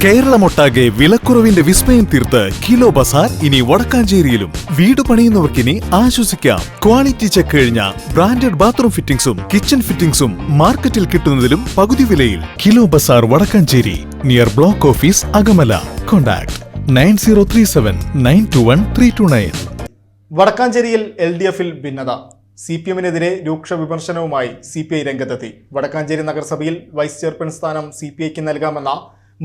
കേരളമൊട്ടാകെ വിലക്കുറവിന്റെ വിസ്മയം തീർത്ത് കിലോ ബസാർ ഇനി വടക്കാഞ്ചേരിയിലും. വീട് പണിയുന്നവർക്കിനി ആശ്വസിക്കാം. ക്വാളിറ്റി ചെക്ക് കഴിഞ്ഞ ബ്രാൻഡഡ് ബാത്റൂം ഫിറ്റിംഗ്സും കിച്ചൺ ഫിറ്റിംഗ്സും മാർക്കറ്റിൽ കിട്ടുന്നതിലും പകുതി വിലയിൽ. Kilo Bazaar Vadakkancheri, near block office Akamala. Contact 9037921329. വടക്കാഞ്ചേരിയിൽ LDF-ൽ ഭിന്നത. CPM-നെതിരെ രൂക്ഷ വിമർശനവുമായി CPI രംഗത്തെത്തി. വടക്കാഞ്ചേരി നഗരസഭയിൽ വൈസ് ചെയർപേഴ്സൺ സ്ഥാനം CPIക്ക് നൽകാമെന്ന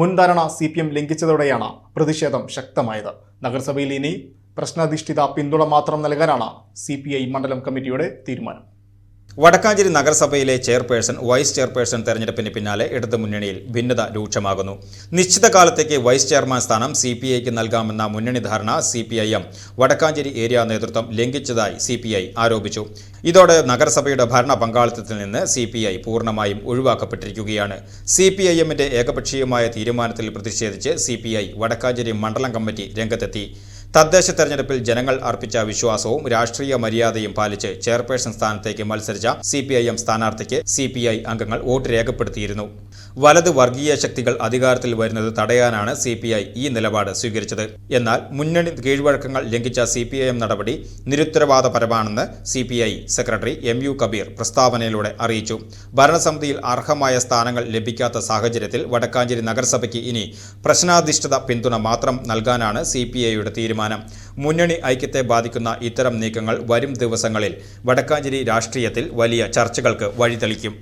മുൻധാരണ CPM ലംഘിച്ചതോടെയാണ് പ്രതിഷേധം ശക്തമായത്. നഗരസഭയിൽ ഇനി പ്രശ്നാധിഷ്ഠിത പിന്തുണ മാത്രം നൽകാനാണ് CPI മണ്ഡലം കമ്മിറ്റിയുടെ തീരുമാനം. വടക്കാഞ്ചേരി നഗരസഭയിലെ ചെയർപേഴ്സൺ, വൈസ് ചെയർപേഴ്സൺ തെരഞ്ഞെടുപ്പിന് പിന്നാലെ ഇടതുമുന്നണിയിൽ ഭിന്നത രൂക്ഷമാകുന്നു. നിശ്ചിത കാലത്തേക്ക് വൈസ് ചെയർമാൻ സ്ഥാനം CPIക്ക് നൽകാമെന്ന മുന്നണി ധാരണ CPIM വടക്കാഞ്ചേരി ഏരിയ നേതൃത്വം ലംഘിച്ചതായി CPI ആരോപിച്ചു. ഇതോടെ നഗരസഭയുടെ ഭരണ പങ്കാളിത്തത്തിൽ നിന്ന് CPI പൂർണ്ണമായും ഒഴിവാക്കപ്പെട്ടിരിക്കുകയാണ്. CPIM-ന്റെ ഏകപക്ഷീയമായ തീരുമാനത്തിൽ പ്രതിഷേധിച്ച് CPI വടക്കാഞ്ചേരി മണ്ഡലം കമ്മിറ്റി രംഗത്തെത്തി. തദ്ദേശ തെരഞ്ഞെടുപ്പിൽ ജനങ്ങൾ അർപ്പിച്ച വിശ്വാസവും രാഷ്ട്രീയ മര്യാദയും പാലിച്ച് ചെയർപേഴ്സൺ സ്ഥാനത്തേക്ക് മത്സരിച്ച CPIM സ്ഥാനാർത്ഥിക്ക് CPI അംഗങ്ങൾ വോട്ട് രേഖപ്പെടുത്തിയിരുന്നു. വലത് വർഗീയ ശക്തികൾ അധികാരത്തിൽ വരുന്നത് തടയാനാണ് CPI ഈ നിലപാട് സ്വീകരിച്ചത്. എന്നാൽ മുന്നണി കീഴ്വഴക്കങ്ങൾ ലംഘിച്ച CPIM നടപടി നിരുത്തരവാദപരമാണെന്ന് CPI സെക്രട്ടറി MU കബീർ പ്രസ്താവനയിലൂടെ അറിയിച്ചു. ഭരണസമിതിയിൽ അർഹമായ സ്ഥാനങ്ങൾ ലഭിക്കാത്ത സാഹചര്യത്തിൽ വടക്കാഞ്ചേരി നഗരസഭയ്ക്ക് ഇനി പ്രശ്നാധിഷ്ഠിത പിന്തുണ മാത്രം നൽകാനാണ് CPIയുടെ തീരുമാനം. മുന്നണി ഐക്യത്തെ ബാധിക്കുന്ന ഇത്തരം നീക്കങ്ങൾ വരും ദിവസങ്ങളിൽ വടക്കാഞ്ചേരി രാഷ്ട്രീയത്തിൽ വലിയ ചർച്ചകൾക്ക് വഴിതെളിക്കും.